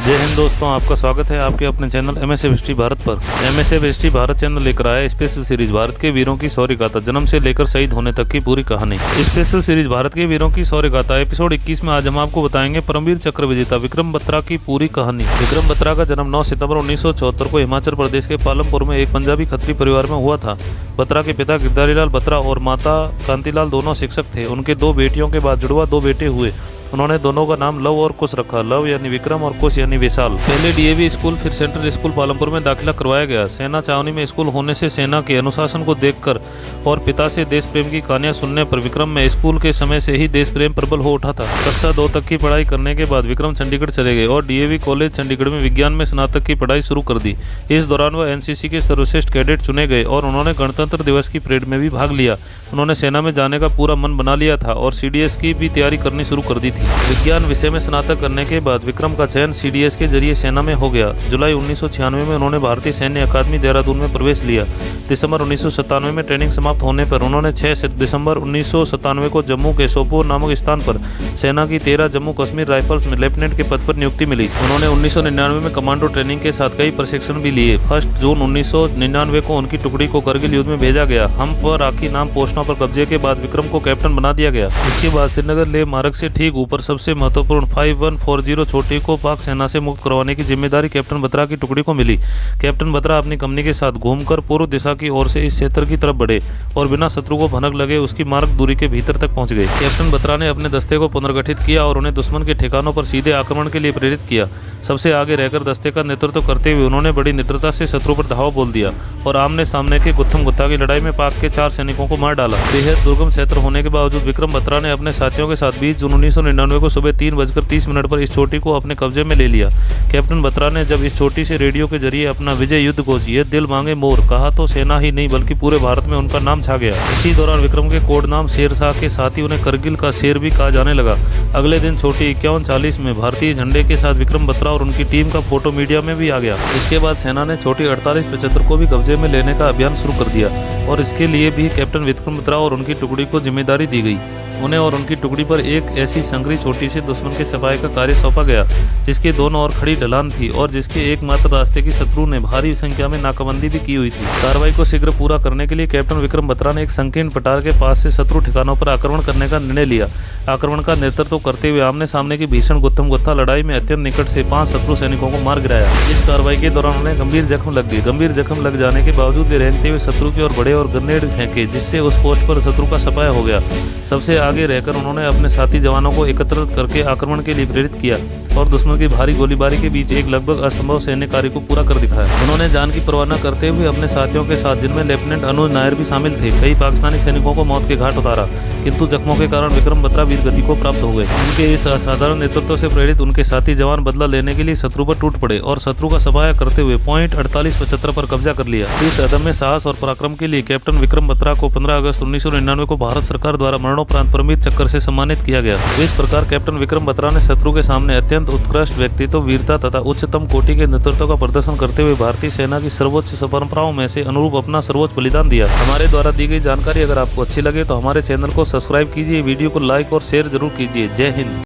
जय हिंद दोस्तों, आपका स्वागत है आपके अपने चैनल एमएसएफ हिस्ट्री भारत पर। एमएसएफ हिस्ट्री भारत चैनल लेकर आया स्पेशल सीरीज भारत के वीरों की शौर्य गाथा, जन्म से लेकर शहीद होने तक की पूरी कहानी। स्पेशल सीरीज भारत के वीरों की शौर्य गाथा एपिसोड 21 में आज हम आपको बताएंगे परमवीर चक्र विजेता विक्रम बत्रा की पूरी कहानी। विक्रम बत्रा का जन्म 9 सितंबर 1974 को हिमाचल प्रदेश के पालमपुर में एक पंजाबी खत्री परिवार में हुआ था। बत्रा के पिता गिरधारी लाल बत्रा और माता कांतिलाल दोनों शिक्षक थे। उनके 2 बेटियों के बाद जुड़वा 2 बेटे हुए। उन्होंने दोनों का नाम लव और कुश रखा। लव यानी विक्रम और कुश यानी विशाल। पहले डीएवी स्कूल फिर सेंट्रल स्कूल पालमपुर में दाखिला करवाया गया। सेना छावनी में स्कूल होने से सेना के अनुशासन को देखकर और पिता से देश प्रेम की कहानियां सुनने पर विक्रम में स्कूल के समय से ही देश प्रेम प्रबल हो उठा था। कक्षा 2 तक की पढ़ाई करने के बाद विक्रम चंडीगढ़ चले गए और डीएवी कॉलेज चंडीगढ़ में विज्ञान में स्नातक की पढ़ाई शुरू कर दी। इस दौरान वह एनसीसी के सर्वश्रेष्ठ कैडेट चुने गए और उन्होंने गणतंत्र दिवस की परेड में भी भाग लिया। उन्होंने सेना में जाने का पूरा मन बना लिया था और सीडीएस की भी तैयारी करनी शुरू कर दी थी। विज्ञान विषय में स्नातक करने के बाद विक्रम का चयन सीडीएस के जरिए सेना में हो गया। जुलाई 1996 में उन्होंने भारतीय सैन्य अकादमी देहरादून में प्रवेश लिया। दिसंबर 1997 में ट्रेनिंग समाप्त होने पर उन्होंने 6 दिसंबर 1997 को जम्मू के सोपोर नामक स्थान पर सेना की 13 जम्मू कश्मीर राइफल्स में लेफ्टिनेंट के पद पर नियुक्ति मिली। उन्होंने 1999 में कमांडो ट्रेनिंग के साथ कई प्रशिक्षण भी लिए। 1 जून 1999 को उनकी टुकड़ी को करगिल युद्ध में भेजा गया। हम व राखी नाम पोस्टों पर कब्जे के बाद विक्रम को कैप्टन बना दिया गया। इसके बाद श्रीनगर लेह मार्ग से ठीक ऊपर सबसे महत्वपूर्ण 5140 चोटी को पाक सेना से मुक्त करवाने की जिम्मेदारी कैप्टन बत्रा की टुकड़ी को मिली। कैप्टन बत्रा अपनी कंपनी के साथ घूमकर पूर्व दिशा की ओर से इस क्षेत्र की तरफ बढ़े और बिना शत्रु को भनक लगे उसकी मार्ग दूरी के भीतर तक पहुंच गए। कैप्टन बत्रा ने अपने दस्ते को पुनर्गठित किया और उन्हें दुश्मन के ठिकानों पर सीधे आक्रमण के लिए प्रेरित किया। सबसे आगे रहकर दस्ते का नेतृत्व करते हुए उन्होंने बड़ी निडरता से शत्रु पर धावा बोल दिया और आमने सामने के गुत्थम गुत्था की लड़ाई में पाक के 4 सैनिकों को मार डाला। बेहद दुर्गम क्षेत्र होने के बावजूद विक्रम बत्रा ने अपने साथियों के साथ 20 जून 1999 को सुबह 3:30 पर इस चोटी को अपने कब्जे में ले लिया। कैप्टन बत्रा ने जब इस चोटी से रेडियो के जरिए अपना विजय युद्ध घोष ये दिल मांगे मोर कहा तो सेना ही नहीं बल्कि पूरे भारत में उनका नाम छा गया। इसी दौरान विक्रम के कोड नाम शेरशाह के साथ ही उन्हें करगिल का शेर भी कहा जाने लगा। अगले दिन चोटी 5140 में भारतीय झंडे के साथ विक्रम बत्रा और उनकी टीम का फोटो मीडिया में भी आ गया। इसके बाद सेना ने चोटी 4875 को भी कब्जे में लेने का अभियान शुरू कर दिया और इसके लिए भी कैप्टन विक्रम बत्रा और उनकी टुकड़ी को जिम्मेदारी दी गई। उन्हें और उनकी टुकड़ी पर एक ऐसी संकरी चोटी से दुश्मन के सफाई का कार्य सौंपा गया जिसके दोनों ओर खड़ी ढलान थी और जिसके एकमात्र रास्ते की शत्रु ने भारी संख्या में नाकाबंदी भी की हुई थी। कार्रवाई को शीघ्र पूरा करने के लिए कैप्टन विक्रम बत्रा ने एक संकीर्ण पठार के पास से शत्रु ठिकानों पर आक्रमण करने का निर्णय लिया। आक्रमण का नेतृत्व करते हुए आमने सामने की भीषण गुत्थम गुत्था लड़ाई में अत्यंत निकट से 5 शत्रु सैनिकों को मार गिराया। इस कार्रवाई के दौरान उन्हें गंभीर जख्म लग गए। गंभीर जख्म लग जाने के बावजूद वे रेंगते हुए शत्रु की ओर बढ़े और ग्रेनेड फेंके जिससे उस पोस्ट पर शत्रु का सफाया हो गया। सबसे आगे रहकर उन्होंने अपने साथी जवानों को एकत्रित करके आक्रमण के लिए प्रेरित किया और दुश्मन की भारी गोलीबारी के बीच एक लगभग असंभव सैन्य कार्य को पूरा कर दिखाया। उन्होंने जान की परवाह न करते हुए अपने साथियों के साथ जिनमें लेफ्टिनेंट अनुज नायर भी शामिल थे कई पाकिस्तानी सैनिकों को मौत के घाट उतारा, किंतु जख्मों के कारण विक्रम बत्रा वीर गति को प्राप्त हो गए। उनके इस असाधारण नेतृत्व से प्रेरित उनके साथी जवान बदला लेने के लिए शत्रु पर टूट पड़े और शत्रु का सफाया करते हुए पॉइंट 4875 पर कब्जा कर लिया। इस अदम्य साहस और पराक्रम के लिए कैप्टन विक्रम बत्रा को 15 अगस्त 1999 को भारत सरकार द्वारा मरणोपरांत परमवीर चक्र से सम्मानित किया गया। इस प्रकार कैप्टन विक्रम बत्रा ने शत्रु के सामने अत्यंत उत्कृष्ट व्यक्तित्व, वीरता तथा उच्चतम कोटि के नेतृत्व का प्रदर्शन करते हुए भारतीय सेना की सर्वोच्च परंपराओं में से अनुरूप अपना सर्वोच्च बलिदान दिया। हमारे द्वारा दी गई जानकारी अगर आपको अच्छी लगे तो हमारे चैनल को सब्सक्राइब कीजिए, वीडियो को लाइक और शेयर जरूर कीजिए। जय हिंद।